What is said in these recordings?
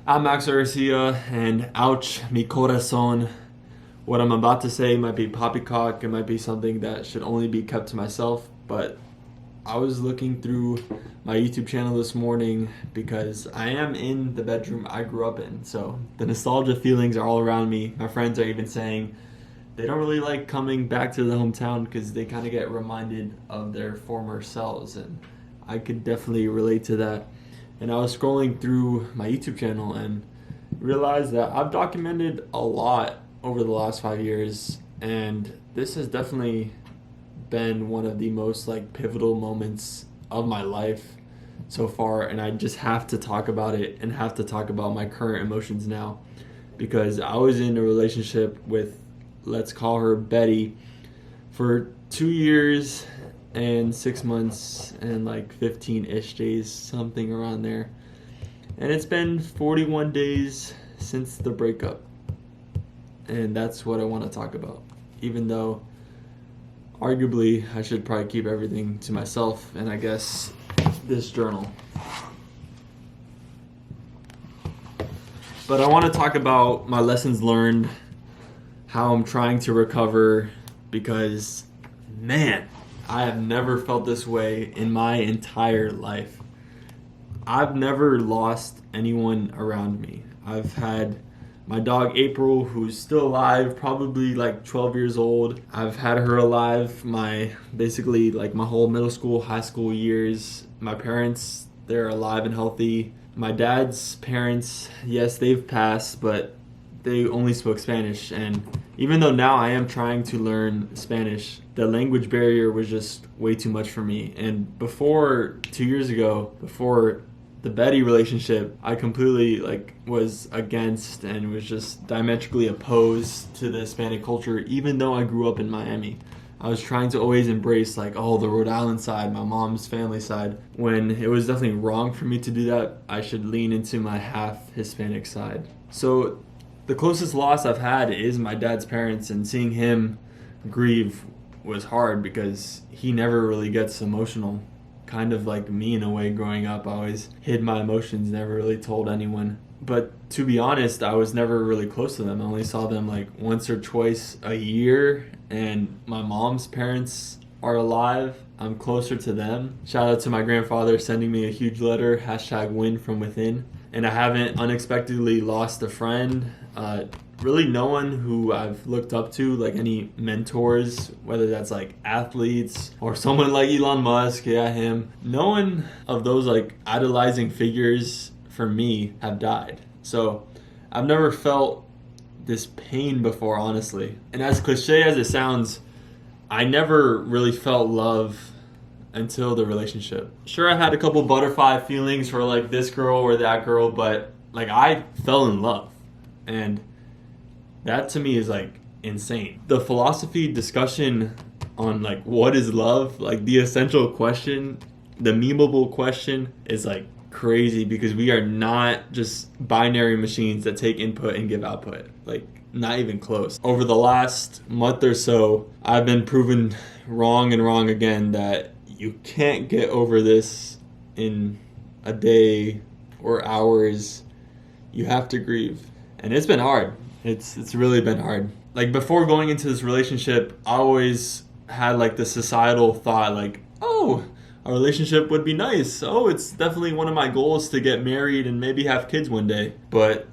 I'm Maxwell Garcia, and ouch, mi corazón. What I'm about to say might be poppycock. It might be something that should only be kept to myself, but I was looking through my YouTube channel this morning because I am in the bedroom I grew up in. So the nostalgia feelings are all around me. My friends are even saying they don't really like coming back to the hometown because they kind of get reminded of their former selves, and I could definitely relate to that. And I was scrolling through my YouTube channel and realized that I've documented a lot over the last 5 years, and this has definitely been one of the most pivotal moments of my life so far, and I just have to talk about it and have to talk about my current emotions now, because I was in a relationship with, let's call her Betty, for 2 years and 6 months and 15-ish days, something around there. And it's been 41 days since the breakup. And that's what I want to talk about. Even though, arguably, I should probably keep everything to myself, and I guess this journal. But I want to talk about my lessons learned, how I'm trying to recover, because, man, I have never felt this way in my entire life. I've never lost anyone around me. I've had my dog April, who's still alive, probably 12 years old. I've had her alive my whole middle school, high school years. My parents, they're alive and healthy. My dad's parents, yes, they've passed, but they only spoke Spanish, and even though now I am trying to learn Spanish, the language barrier was just way too much for me. And before 2 years ago, before the Betty relationship, I completely was against and was just diametrically opposed to the Hispanic culture, even though I grew up in Miami. I was trying to always embrace the Rhode Island side, my mom's family side, when it was definitely wrong for me to do that. I should lean into my half Hispanic side. So the closest loss I've had is my dad's parents, and seeing him grieve was hard because he never really gets emotional. Kind of like me in a way growing up. I always hid my emotions, never really told anyone. But to be honest, I was never really close to them. I only saw them once or twice a year, and my mom's parents are alive. I'm closer to them. Shout out to my grandfather sending me a huge letter, #win from within. And I haven't unexpectedly lost a friend. Really no one who I've looked up to, any mentors, whether that's athletes or someone like Elon Musk, yeah, him. No one of those idolizing figures for me have died. So I've never felt this pain before, honestly. And as cliche as it sounds, I never really felt love until the relationship. Sure, I had a couple butterfly feelings for this girl or that girl, but I fell in love, and that to me is insane. The philosophy discussion on what is love, the essential question, the memeable question, is crazy, because we are not just binary machines that take input and give output. Not even close. Over the last month or so, I've been proven wrong and wrong again that you can't get over this in a day or hours. You have to grieve. And it's been hard. It's really been hard. Before going into this relationship, I always had the societal thought oh, a relationship would be nice. Oh, it's definitely one of my goals to get married and maybe have kids one day. But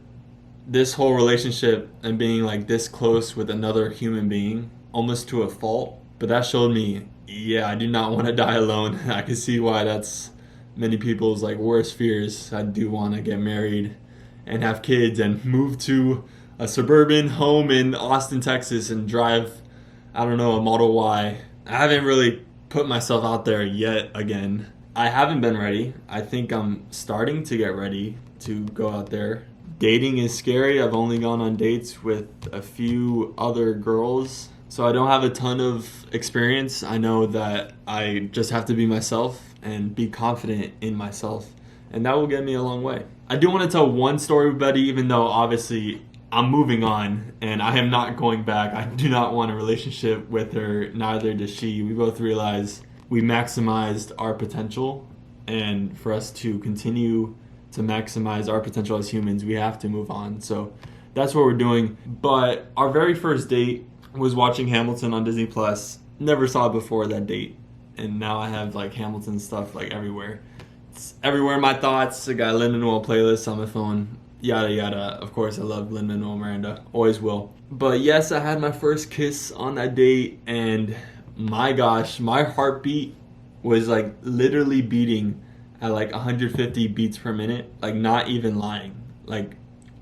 this whole relationship and being this close with another human being, almost to a fault, but that showed me, yeah, I do not want to die alone. I can see why that's many people's worst fears. I do want to get married and have kids and move to a suburban home in Austin, Texas, and drive, a Model Y. I haven't really put myself out there yet again. I haven't been ready. I think I'm starting to get ready to go out there. Dating is scary. I've only gone on dates with a few other girls, so I don't have a ton of experience. I know that I just have to be myself and be confident in myself, and that will get me a long way. I do want to tell one story with Betty, even though obviously I'm moving on and I am not going back. I do not want a relationship with her, neither does she. We both realize we maximized our potential, and for us to continue to maximize our potential as humans, we have to move on. So that's what we're doing. But our very first date was watching Hamilton on Disney Plus. Never saw it before that date, and now I have like Hamilton stuff like everywhere. It's everywhere in my thoughts. I got Lin-Manuel playlist on my phone. Yada yada. Of course, I love Lin-Manuel Miranda. Always will. But yes, I had my first kiss on that date, and my gosh, my heartbeat was like literally beating at like 150 beats per minute. Like, not even lying. Like,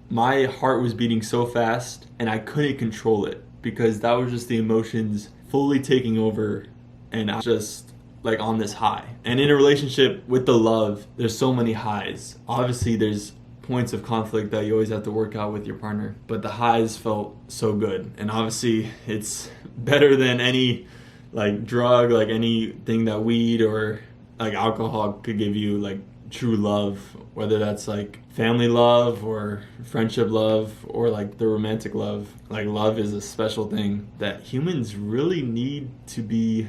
my heart was beating so fast, and I couldn't control it because that was just the emotions fully taking over, and I was just like on this high. And in a relationship with the love, there's so many highs. Obviously, there's points of conflict that you always have to work out with your partner, but the highs felt so good. And obviously it's better than any like drug, like anything that weed or like alcohol could give you, like true love, whether that's like family love or friendship love or like the romantic love. Like, love is a special thing that humans really need to be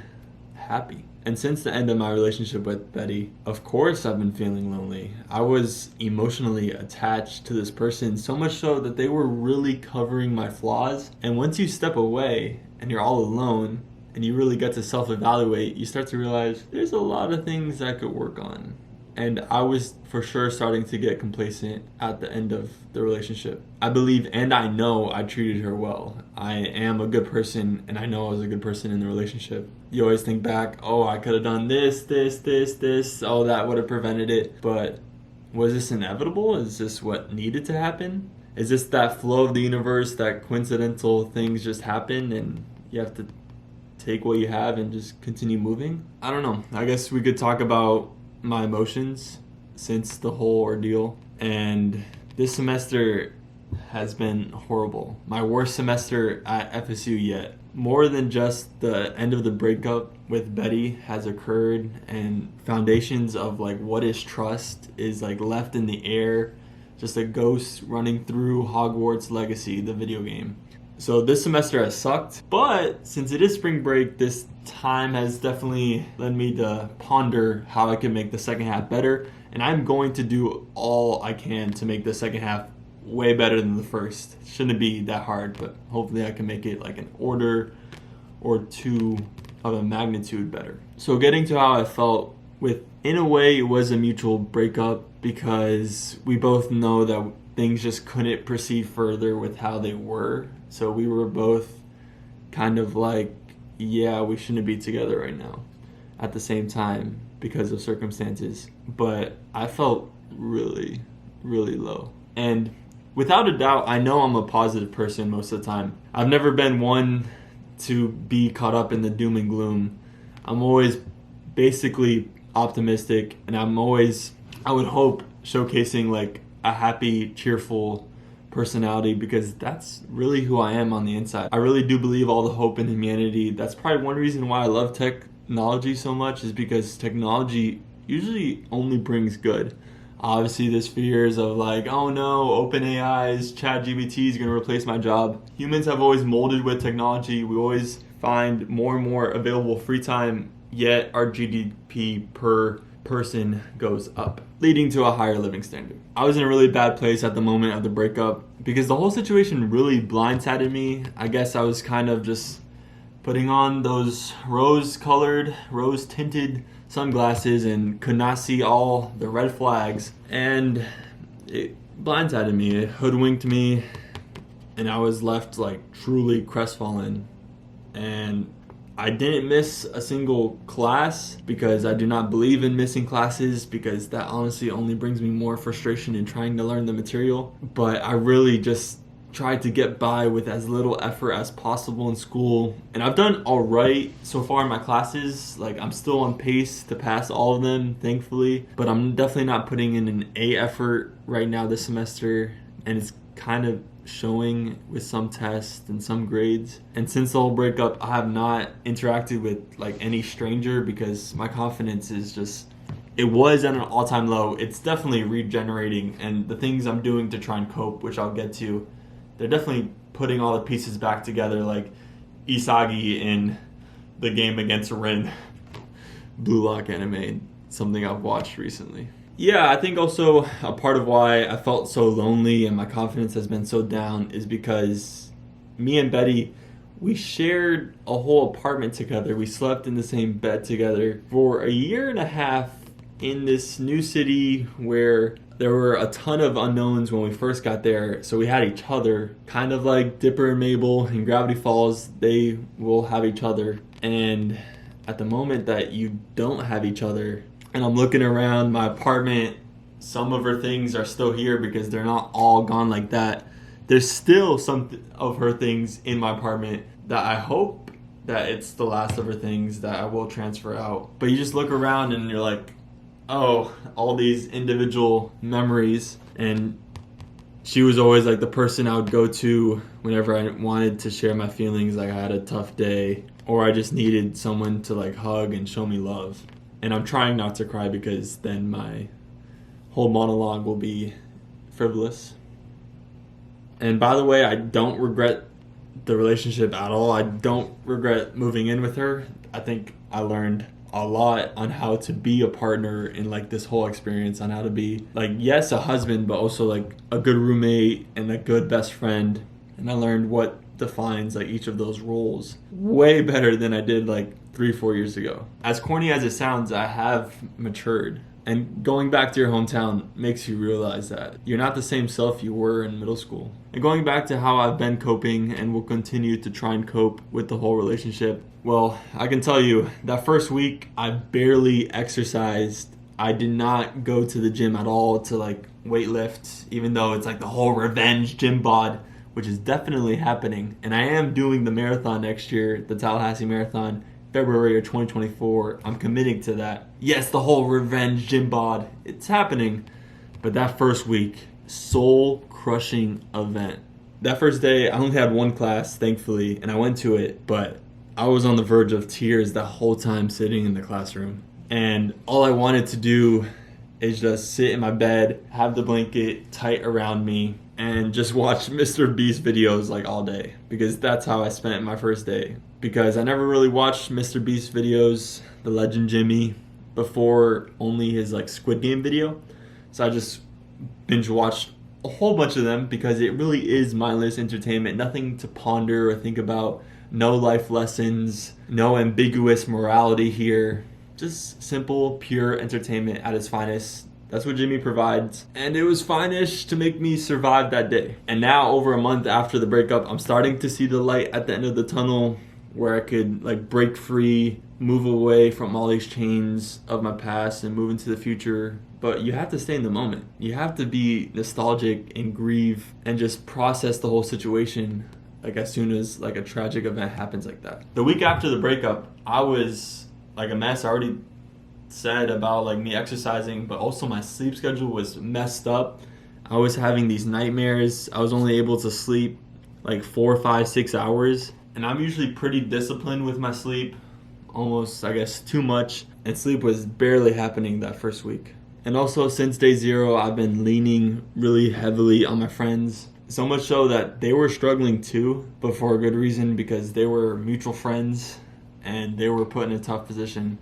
happy. And since the end of my relationship with Betty, of course I've been feeling lonely. I was emotionally attached to this person, so much so that they were really covering my flaws. And once you step away and you're all alone and you really get to self-evaluate, you start to realize there's a lot of things I could work on. And I was for sure starting to get complacent at the end of the relationship. I believe and I know I treated her well. I am a good person, and I know I was a good person in the relationship. You always think back, oh, I could have done this, oh, that would have prevented it. But was this inevitable? Is this what needed to happen? Is this that flow of the universe, that coincidental things just happen and you have to take what you have and just continue moving? I don't know. I guess we could talk about my emotions since the whole ordeal, and this semester has been horrible. My worst semester at FSU yet. More than just the end of the breakup with Betty has occurred, and foundations of like what is trust is like left in the air, just a ghost running through Hogwarts Legacy, the video game. So this semester has sucked, but since it is spring break, this time has definitely led me to ponder how I can make the second half better, and I'm going to do all I can to make the second half way better than the first. Shouldn't be that hard, but hopefully I can make it like an order or two of a magnitude better. So getting to how I felt with, in a way, it was a mutual breakup because we both know that things just couldn't proceed further with how they were. So we were both kind of like, yeah, we shouldn't be together right now at the same time because of circumstances. But I felt really, really low. And without a doubt, I know I'm a positive person most of the time. I've never been one to be caught up in the doom and gloom. I'm always basically optimistic, and I'm always, I would hope, showcasing like a happy, cheerful personality, because that's really who I am on the inside. I really do believe all the hope in humanity. That's probably one reason why I love technology so much, is because technology usually only brings good. Obviously, there's fears of like, oh no, OpenAI's ChatGPT is going to replace my job. Humans have always molded with technology. We always find more and more available free time, yet our GDP per person goes up, leading to a higher living standard. I was in a really bad place at the moment of the breakup because the whole situation really blindsided me. I guess I was kind of just putting on those rose-tinted sunglasses and could not see all the red flags, and it blindsided me. It hoodwinked me, and I was left like truly crestfallen. And I didn't miss a single class because I do not believe in missing classes, because that honestly only brings me more frustration in trying to learn the material. But I really just tried to get by with as little effort as possible in school, and I've done all right so far in my classes. Like, I'm still on pace to pass all of them, thankfully, but I'm definitely not putting in an A effort right now this semester, and it's kind of showing with some tests and some grades. And since the whole breakup, I have not interacted with like any stranger because my confidence is just, it was at an all-time low. It's definitely regenerating, and the things I'm doing to try and cope, which I'll get to, they're definitely putting all the pieces back together, like Isagi in the game against Rin. Blue Lock anime, something I've watched recently. Yeah, I think also a part of why I felt so lonely and my confidence has been so down is because me and Betty, we shared a whole apartment together. We slept in the same bed together for a year and a half in this new city where there were a ton of unknowns when we first got there. So we had each other, kind of like Dipper and Mabel in Gravity Falls. They will have each other. And at the moment that you don't have each other, and I'm looking around my apartment, some of her things are still here because they're not all gone like that. There's still some of her things in my apartment that I hope that it's the last of her things that I will transfer out. But you just look around and you're like, oh, all these individual memories. And she was always like the person I would go to whenever I wanted to share my feelings, like I had a tough day or I just needed someone to like hug and show me love. And I'm trying not to cry because then my whole monologue will be frivolous. And by the way, I don't regret the relationship at all. I don't regret moving in with her. I think I learned a lot on how to be a partner in like this whole experience, on how to be like, yes, a husband, but also like a good roommate and a good best friend. And I learned what defines like each of those roles way better than I did like 3-4 years ago. As corny as it sounds, I have matured. And going back to your hometown makes you realize that you're not the same self you were in middle school. And going back to how I've been coping and will continue to try and cope with the whole relationship, well, I can tell you that first week I barely exercised. I did not go to the gym at all to like weight lift, even though it's like the whole revenge gym bod, which is definitely happening. And I am doing the marathon next year, the Tallahassee Marathon, February of 2024. I'm committing to that. Yes, the whole revenge gym bod, it's happening. But that first week, soul-crushing event. That first day, I only had one class, thankfully, and I went to it, but I was on the verge of tears the whole time sitting in the classroom. And all I wanted to do is just sit in my bed, have the blanket tight around me, and just watch Mr. Beast videos like all day, because that's how I spent my first day. Because I never really watched Mr. Beast videos, the legend Jimmy, before only his like Squid Game video. So I just binge watched a whole bunch of them because it really is mindless entertainment, nothing to ponder or think about, no life lessons, no ambiguous morality here, just simple, pure entertainment at its finest. That's what Jimmy provides. And it was fine-ish to make me survive that day. And now, over a month after the breakup, I'm starting to see the light at the end of the tunnel where I could like break free, move away from all these chains of my past and move into the future. But you have to stay in the moment. You have to be nostalgic and grieve and just process the whole situation like as soon as like a tragic event happens like that. The week after the breakup, I was like a mess. I already said about like me exercising, but also my sleep schedule was messed up. I was having these nightmares. I was only able to sleep like 4, 5, 6 hours. And I'm usually pretty disciplined with my sleep, almost, I guess, too much. And sleep was barely happening that first week. And also, since day 0, I've been leaning really heavily on my friends. So much so that they were struggling too, but for a good reason, because they were mutual friends and they were put in a tough position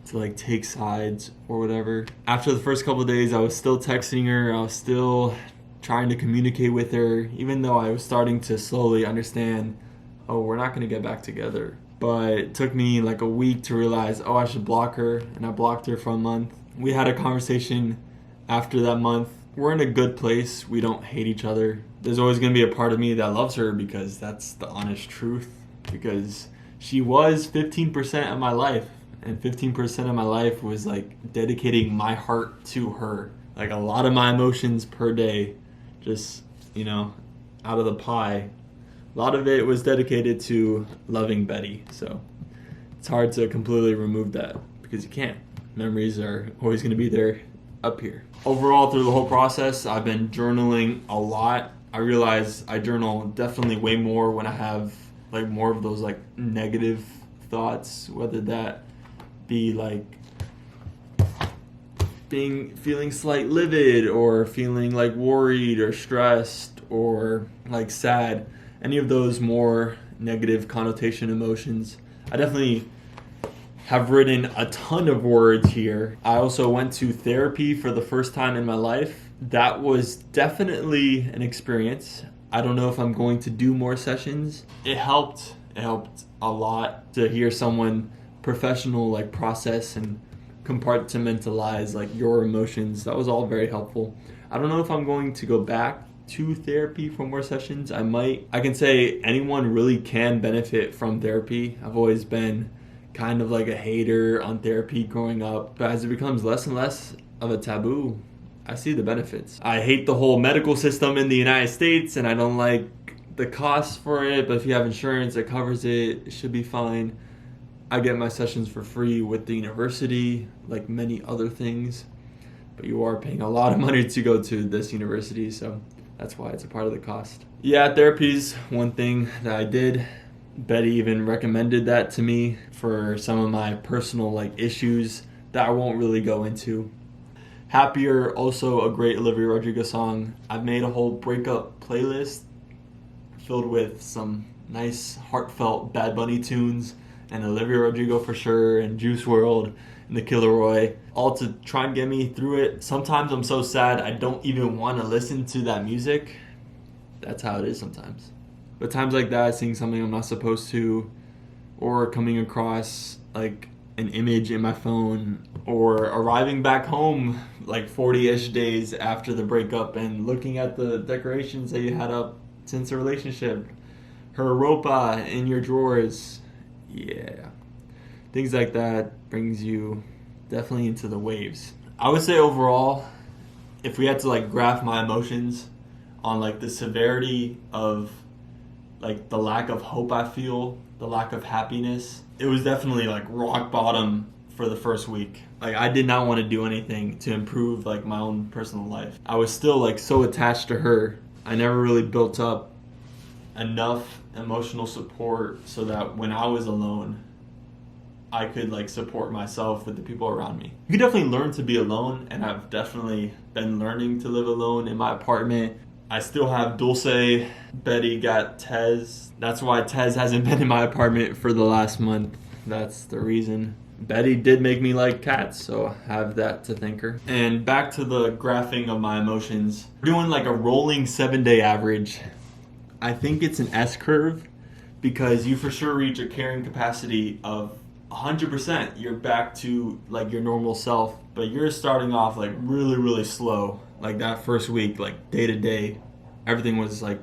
to like take sides or whatever. After the first couple of days, I was still texting her. I was still trying to communicate with her, even though I was starting to slowly understand, oh, we're not going to get back together. But it took me like a week to realize, oh, I should block her. And I blocked her for a month. We had a conversation after that month. We're in a good place. We don't hate each other. There's always going to be a part of me that loves her because that's the honest truth. Because she was 15% of my life. And 15% of my life was like dedicating my heart to her. Like a lot of my emotions per day, just, you know, out of the pie. A lot of it was dedicated to loving Betty. So it's hard to completely remove that because you can't. Memories are always going to be there up here. Overall, through the whole process, I've been journaling a lot. I realize I journal definitely way more when I have like more of those like negative thoughts, whether that be like feeling slight livid or feeling like worried or stressed or like sad. Any of those more negative connotation emotions, I definitely have written a ton of words here. I also went to therapy for the first time in my life. That was definitely an experience. I don't know if I'm going to do more sessions. It helped a lot to hear someone professional like process and compartmentalize like your emotions. That was all very helpful. I don't know if I'm going to go back to therapy for more sessions. I might. I can say anyone really can benefit from therapy. I've always been kind of like a hater on therapy growing up, but as it becomes less and less of a taboo, I see the benefits. I hate the whole medical system in the United States, and I don't like the cost for it, but if you have insurance that covers it, it should be fine. I get my sessions for free with the university, like many other things, but you are paying a lot of money to go to this university, so that's why it's a part of the cost. Yeah, therapy's one thing that I did. Betty even recommended that to me for some of my personal like issues that I won't really go into. Happier, also a great Olivia Rodrigo song. I've made a whole breakup playlist filled with some nice heartfelt Bad Bunny tunes and Olivia Rodrigo for sure, and Juice WRLD and The Killer Roy, all to try and get me through it. Sometimes I'm so sad I don't even want to listen to that music. That's how it is sometimes. But times like that, seeing something I'm not supposed to, or coming across like an image in my phone, or arriving back home like 40-ish days after the breakup and looking at the decorations that you had up since the relationship, her ropa in your drawers. Yeah, things like that brings you definitely into the waves. I would say overall, if we had to like graph my emotions on like the severity of like the lack of hope I feel, the lack of happiness, it was definitely like rock bottom for the first week. Like I did not want to do anything to improve like my own personal life. I was still like so attached to her. I never really built up enough emotional support so that when I was alone, I could like support myself with the people around me. You can definitely learn to be alone, and I've definitely been learning to live alone in my apartment. I still have Dulce. Betty got Tez. That's why Tez hasn't been in my apartment for the last month. That's the reason. Betty did make me like cats, so I have that to thank her. And back to the graphing of my emotions. We're doing like a rolling 7-day average. I think it's an S curve because you for sure reach a carrying capacity of 100%. You're back to like your normal self, but you're starting off like really, really slow. Like that first week, like day to day, everything was like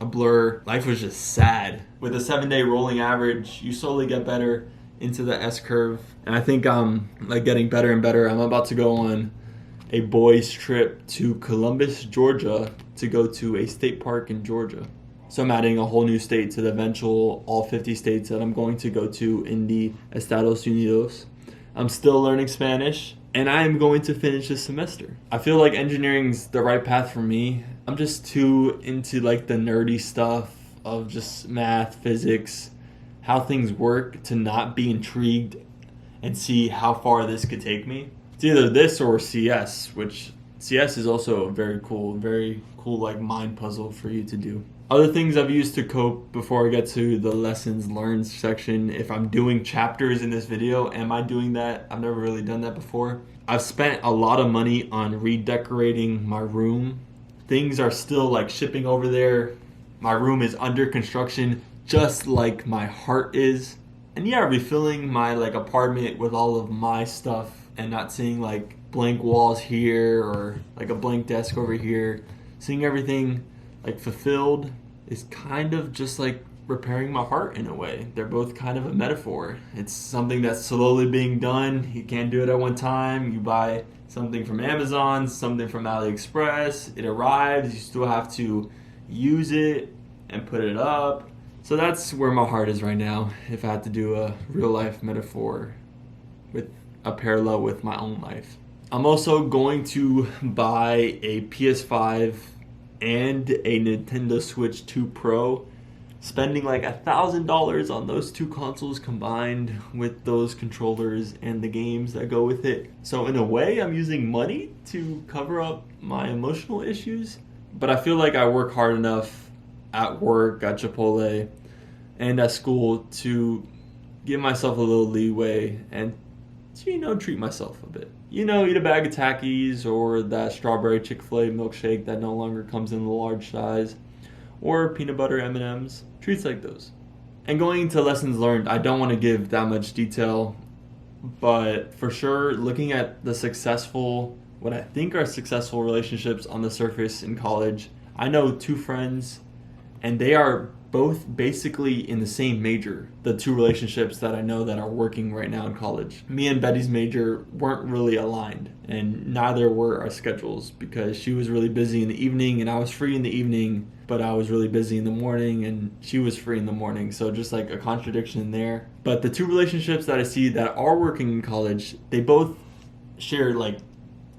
a blur. Life was just sad. With a 7-day rolling average, you slowly get better into the S curve. And I think I'm like getting better and better. I'm about to go on a boys trip to Columbus, Georgia to go to a state park in Georgia. So I'm adding a whole new state to the eventual all 50 states that I'm going to go to in the Estados Unidos. I'm still learning Spanish, and I am going to finish this semester. I feel like engineering's the right path for me. I'm just too into like the nerdy stuff of just math, physics, how things work to not be intrigued and see how far this could take me. It's either this or CS, which CS is also a very cool like mind puzzle for you to do. Other things I've used to cope before I get to the lessons learned section. If I'm doing chapters in this video, am I doing that? I've never really done that before. I've spent a lot of money on redecorating my room. Things are still like shipping over there. My room is under construction, just like my heart is. And yeah, refilling my like apartment with all of my stuff and not seeing like blank walls here or like a blank desk over here. Seeing everything like fulfilled is kind of just like repairing my heart in a way. They're both kind of a metaphor. It's something that's slowly being done. You can't do it at one time. You buy something from Amazon, something from AliExpress, it arrives, you still have to use it and put it up. So that's where my heart is right now, if I had to do a real life metaphor with a parallel with my own life. I'm also going to buy a PS5 and a Nintendo Switch 2 Pro, spending like $1,000 on those two consoles combined with those controllers and the games that go with it. So in a way, I'm using money to cover up my emotional issues, but I feel like I work hard enough at work, at Chipotle, and at school to give myself a little leeway and, treat myself a bit. Eat a bag of Takis or that strawberry Chick-fil-A milkshake that no longer comes in the large size, or peanut butter M&Ms, treats like those. And going into lessons learned, I don't want to give that much detail, but for sure, looking at what I think are successful relationships on the surface in college, I know 2 friends, and they are both basically in the same major, the 2 relationships that I know that are working right now in college. Me and Betty's major weren't really aligned, and neither were our schedules, because she was really busy in the evening and I was free in the evening, but I was really busy in the morning and she was free in the morning. So just like a contradiction there. But the 2 relationships that I see that are working in college, they both share like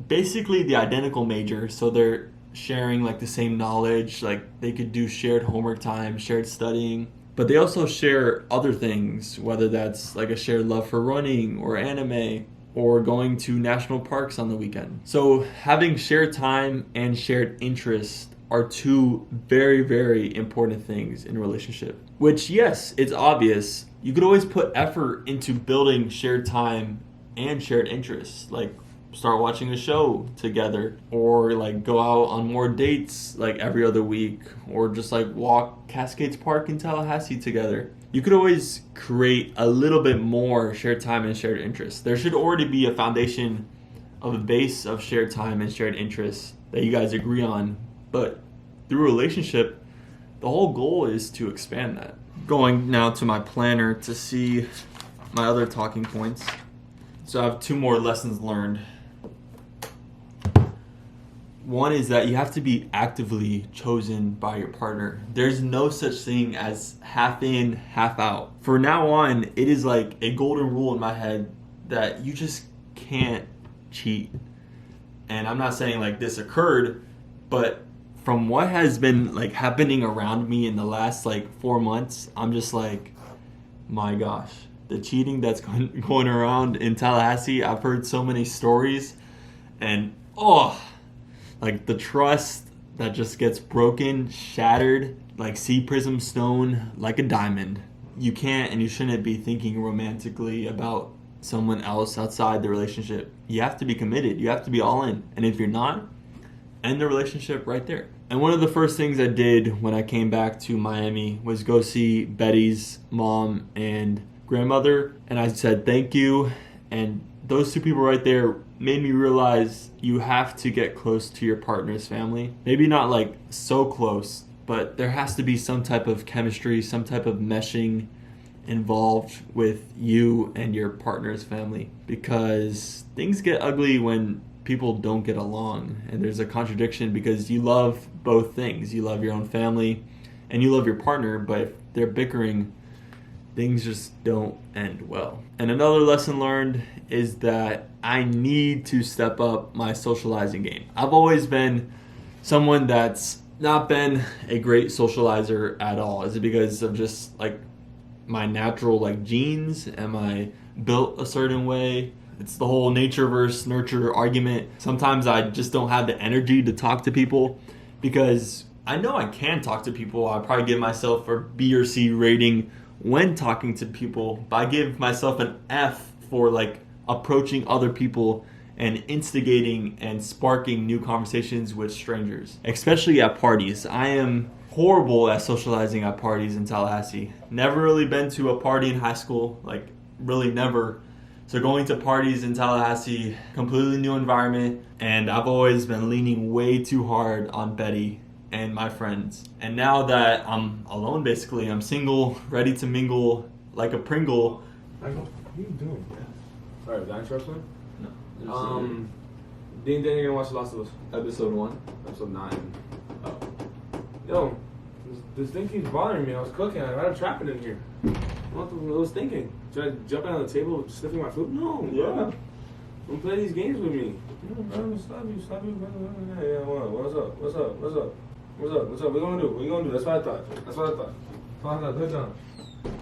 basically the identical major. So they're sharing like the same knowledge, like they could do shared homework time, shared studying, but they also share other things, whether that's like a shared love for running or anime or going to national parks on the weekend. So having shared time and shared interest are 2 very, very important things in a relationship, which, yes, it's obvious. You could always put effort into building shared time and shared interests, like start watching a show together, or like go out on more dates like every other week, or just like walk Cascades Park in Tallahassee together. You could always create a little bit more shared time and shared interests. There should already be a foundation of a base of shared time and shared interests that you guys agree on, but through a relationship, the whole goal is to expand that. Going now to my planner to see my other talking points. So I have 2 more lessons learned. One is that you have to be actively chosen by your partner. There's no such thing as half in, half out. For now on, it is like a golden rule in my head that you just can't cheat. And I'm not saying like this occurred, but from what has been like happening around me in the last like 4 months, I'm just like, my gosh, the cheating that's going around in Tallahassee. I've heard so many stories, and like the trust that just gets broken, shattered, like sea prism stone, like a diamond. You can't and you shouldn't be thinking romantically about someone else outside the relationship. You have to be committed. You have to be all in. And if you're not, end the relationship right there. And one of the first things I did when I came back to Miami was go see Betty's mom and grandmother. And I said, thank you. And those 2 people right there made me realize you have to get close to your partner's family. Maybe not like so close, but there has to be some type of chemistry, some type of meshing involved with you and your partner's family, because things get ugly when people don't get along, and there's a contradiction because you love both things. You love your own family and you love your partner, but if they're bickering, things just don't end well. And another lesson learned is that I need to step up my socializing game. I've always been someone that's not been a great socializer at all. Is it because of just like my natural like genes? Am I built a certain way? It's the whole nature versus nurture argument. Sometimes I just don't have the energy to talk to people, because I know I can talk to people. I probably give myself a B or C rating when talking to people, but I give myself an F for like approaching other people and instigating and sparking new conversations with strangers, especially at parties. I am horrible at socializing at parties in Tallahassee. Never really been to a party in high school, like really never. So going to parties in Tallahassee, completely new environment, and I've always been leaning way too hard on Betty and my friends. And now that I'm alone, basically, I'm single, ready to mingle like a Pringle. What are you doing? Sorry, did I interrupt you? No. Dean, you're gonna watch The Last of Us. Episode 1. Episode 9. Yo, this thing keeps bothering me. I was cooking. I got a trap it in here. What was thinking? Should I jump out on the table sniffing my food? No. Yeah. Don't play these games with me. No, stop you. Yeah, what's up? What you gonna do? That's what I thought. Good job.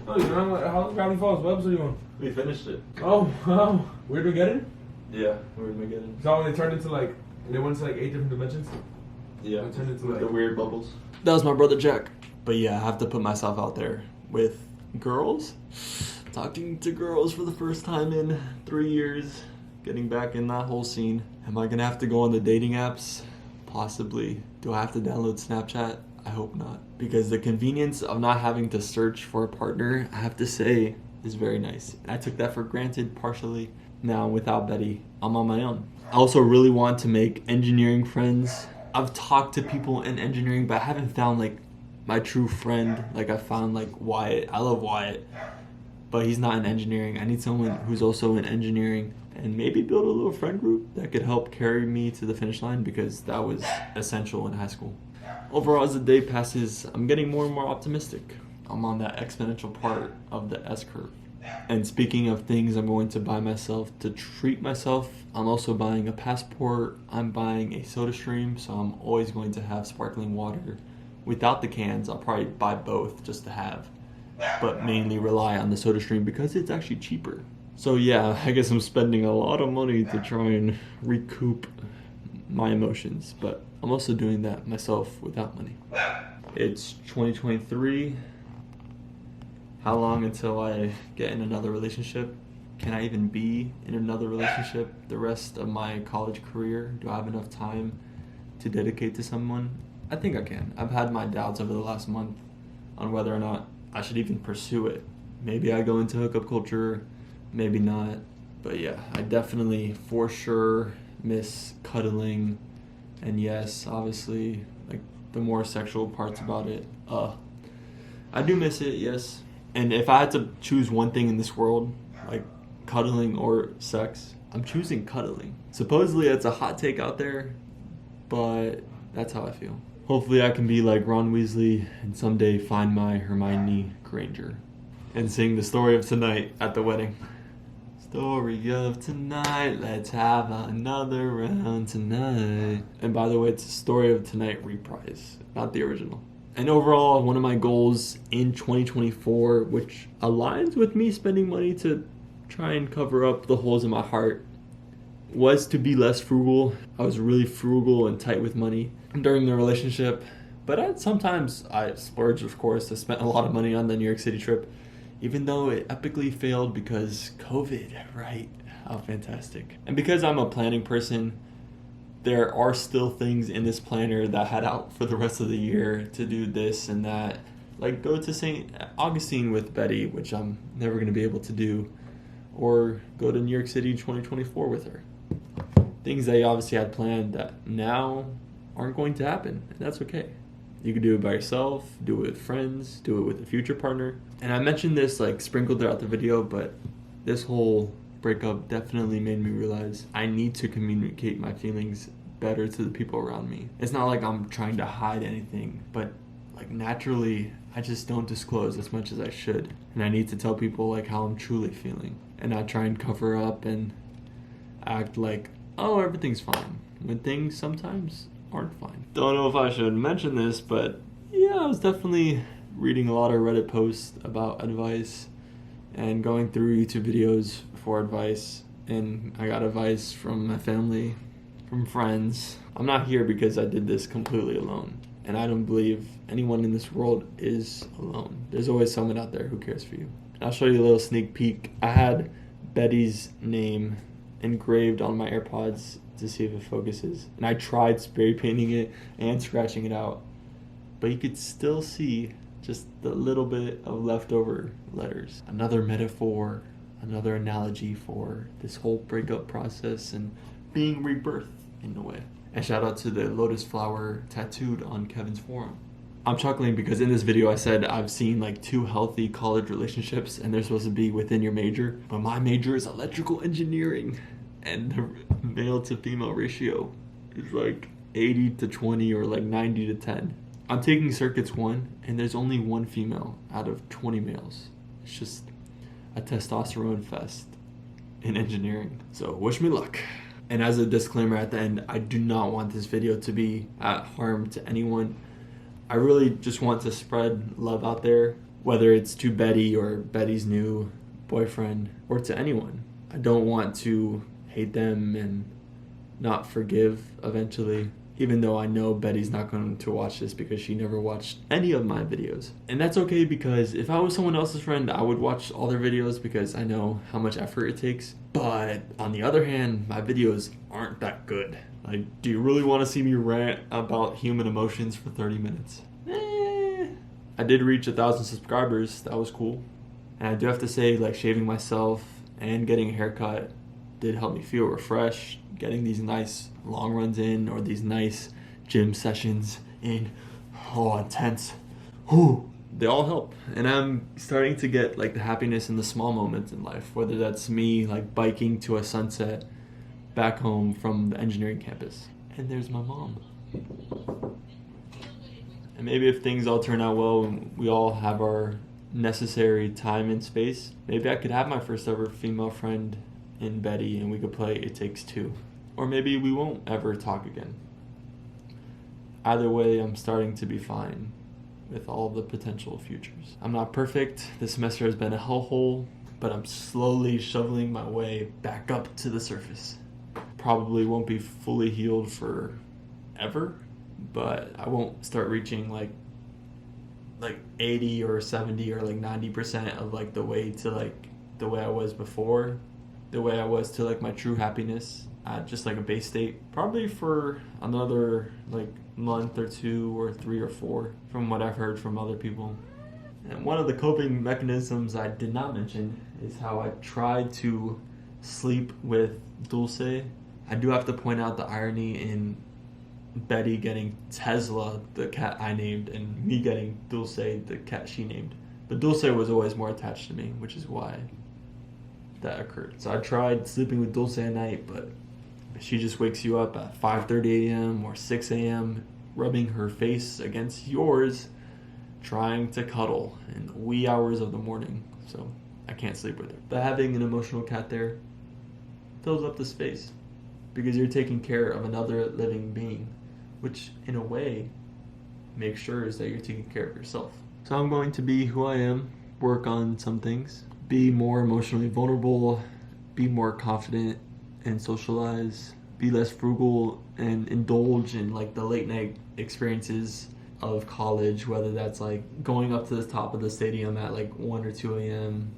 Oh, you know how Gravity Falls? What episode are you on? We finished it. Oh, wow. Where'd we get it? Yeah, where'd we get it? Is that when they turned into like, they went to like 8 different dimensions? Yeah, they turned into with like the weird bubbles. That was my brother Jack. But yeah, I have to put myself out there with girls. It's talking to girls for the first time in 3 years, getting back in that whole scene. Am I gonna have to go on the dating apps? Possibly. Do I have to download Snapchat? I hope not. Because the convenience of not having to search for a partner, I have to say, is very nice. And I took that for granted partially. Now without Betty, I'm on my own. I also really want to make engineering friends. I've talked to people in engineering, but I haven't found like my true friend. Like I found like Wyatt. I love Wyatt, but he's not in engineering. I need someone who's also in engineering, and maybe build a little friend group that could help carry me to the finish line, because that was essential in high school. Overall, as the day passes, I'm getting more and more optimistic. I'm on that exponential part of the S curve. And speaking of things I'm going to buy myself to treat myself, I'm also buying a passport, I'm buying a soda stream, so I'm always going to have sparkling water. Without the cans, I'll probably buy both just to have, but mainly rely on the soda stream because it's actually cheaper. So yeah, I guess I'm spending a lot of money to try and recoup my emotions, but I'm also doing that myself without money. It's 2023. How long until I get in another relationship? Can I even be in another relationship the rest of my college career? Do I have enough time to dedicate to someone? I think I can. I've had my doubts over the last month on whether or not I should even pursue it. Maybe I go into hookup culture, maybe not. But yeah, I definitely for sure miss cuddling. And yes, obviously, like the more sexual parts about it, I do miss it, yes. And if I had to choose one thing in this world, like cuddling or sex, I'm choosing cuddling. Supposedly it's a hot take out there, but that's how I feel. Hopefully I can be like Ron Weasley and someday find my Hermione Granger and sing the story of tonight at the wedding. Story of tonight, let's have another round tonight. And by the way, it's a Story of Tonight reprise, not the original. And overall, one of my goals in 2024, which aligns with me spending money to try and cover up the holes in my heart, was to be less frugal. I was really frugal and tight with money during the relationship. But sometimes I splurged, of course. I spent a lot of money on the New York City trip, even though it epically failed because COVID, right? How fantastic. And because I'm a planning person, there are still things in this planner that I had out for the rest of the year to do this and that. Like go to St. Augustine with Betty, which I'm never going to be able to do, or go to New York City 2024 with her. Things that I obviously had planned that now aren't going to happen, and that's okay. You can do it by yourself, do it with friends, do it with a future partner. And I mentioned this like sprinkled throughout the video, but this whole breakup definitely made me realize I need to communicate my feelings better to the people around me. It's not like I'm trying to hide anything, but like naturally I just don't disclose as much as I should. And I need to tell people like how I'm truly feeling and not try and cover up and act like, oh, everything's fine, when things sometimes aren't fine. Don't know if I should mention this, but yeah, I was definitely reading a lot of Reddit posts about advice and going through YouTube videos for advice, and I got advice from my family, from friends. I'm not here because I did this completely alone, and I don't believe anyone in this world is alone. There's always someone out there who cares for you. I'll show you a little sneak peek. I had Betty's name engraved on my AirPods to see if it focuses, and I tried spray painting it and scratching it out, but you could still see just the little bit of leftover letters. Another metaphor, another analogy for this whole breakup process and being rebirthed in a way. And shout out to the lotus flower tattooed on Kevin's forearm. I'm chuckling because in this video I said I've seen like 2 healthy college relationships and they're supposed to be within your major, but my major is electrical engineering and the male to female ratio is like 80 to 20 or like 90 to 10. I'm taking circuits 1 and there's only 1 female out of 20 males. It's just a testosterone fest in engineering. So wish me luck. And as a disclaimer at the end, I do not want this video to be at harm to anyone. I really just want to spread love out there, whether it's to Betty or Betty's new boyfriend or to anyone. I don't want to hate them and not forgive eventually. Even though I know Betty's not going to watch this because she never watched any of my videos. And that's okay, because if I was someone else's friend, I would watch all their videos because I know how much effort it takes. But on the other hand, my videos aren't that good. Like, do you really want to see me rant about human emotions for 30 minutes? I did reach 1,000 subscribers. That was cool. And I do have to say, like, shaving myself and getting a haircut did help me feel refreshed. Getting these nice long runs in, or these nice gym sessions in, intense. Whew. They all help. And I'm starting to get like the happiness in the small moments in life, whether that's me like biking to a sunset back home from the engineering campus. And there's my mom. And maybe if things all turn out well and we all have our necessary time and space, maybe I could have my first ever female friend in Betty and we could play It Takes Two. Or maybe we won't ever talk again. Either way, I'm starting to be fine with all the potential futures. I'm not perfect. This semester has been a hellhole, but I'm slowly shoveling my way back up to the surface. Probably won't be fully healed forever, but I won't start reaching like 80 or 70 or like 90% of like the way to like the way I was before, the way I was to like my true happiness at just like a base state. Probably for another like month or 2 or 3 or 4 from what I've heard from other people. And one of the coping mechanisms I did not mention is how I tried to sleep with Dulce. I do have to point out the irony in Betty getting Tesla, the cat I named, and me getting Dulce, the cat she named. But Dulce was always more attached to me, which is why that occurred. So I tried sleeping with Dulce at night, but she just wakes you up at 5:30 a.m. or 6 a.m., rubbing her face against yours, trying to cuddle in the wee hours of the morning. So I can't sleep with her. But having an emotional cat there fills up the space, because you're taking care of another living being, which in a way makes sure that you're taking care of yourself. So I'm going to be who I am, work on some things, be more emotionally vulnerable, be more confident and socialize, be less frugal, and indulge in like the late night experiences of college, whether that's like going up to the top of the stadium at like 1 or 2 a.m.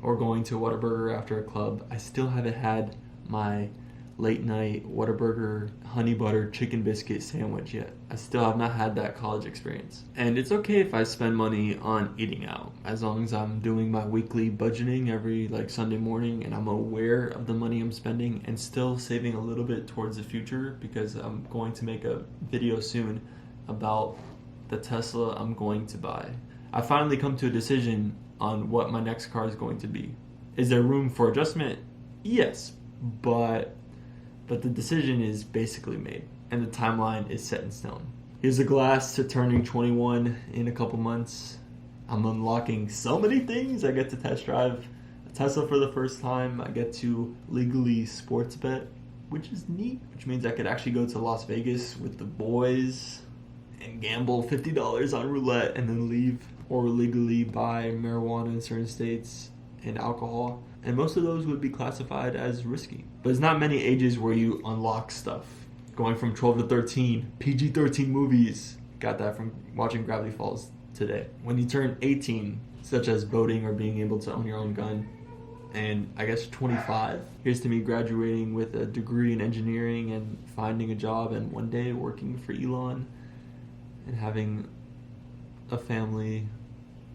or going to Whataburger after a club. I still haven't had my late night Whataburger honey butter chicken biscuit sandwich yet. I still have not had that college experience. And it's okay if I spend money on eating out, as long as I'm doing my weekly budgeting every like Sunday morning and I'm aware of the money I'm spending and still saving a little bit towards the future, because I'm going to make a video soon about the Tesla I'm going to buy. I finally come to a decision on what my next car is going to be. Is there room for adjustment? Yes, but the decision is basically made and the timeline is set in stone. Here's a glass to turning 21 in a couple months. I'm unlocking so many things. I get to test drive a Tesla for the first time. I get to legally sports bet, which is neat, which means I could actually go to Las Vegas with the boys and gamble $50 on roulette and then leave, or legally buy marijuana in certain states and alcohol. And most of those would be classified as risky. But there's not many ages where you unlock stuff. Going from 12 to 13, PG-13 movies. Got that from watching Gravity Falls today. When you turn 18, such as voting or being able to own your own gun, and I guess 25, here's to me graduating with a degree in engineering and finding a job and one day working for Elon and having a family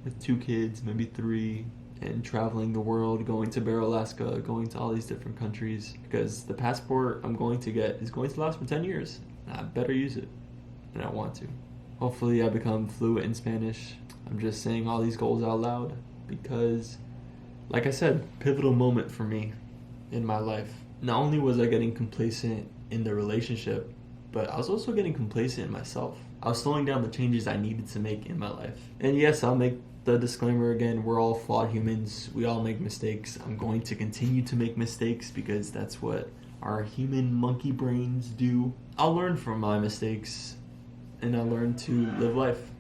with 2 kids, maybe 3, and traveling the world, going to Barrow, Alaska, going to all these different countries, because the passport I'm going to get is going to last for 10 years. I better use it, and I want to. Hopefully I become fluent in Spanish. I'm just saying all these goals out loud because, like I said, pivotal moment for me in my life. Not only was I getting complacent in the relationship, but I was also getting complacent in myself. I was slowing down the changes I needed to make in my life. And yes, I'll make the disclaimer again, we're all flawed humans. We all make mistakes. I'm going to continue to make mistakes because that's what our human monkey brains do. I'll learn from my mistakes and I'll learn to live life.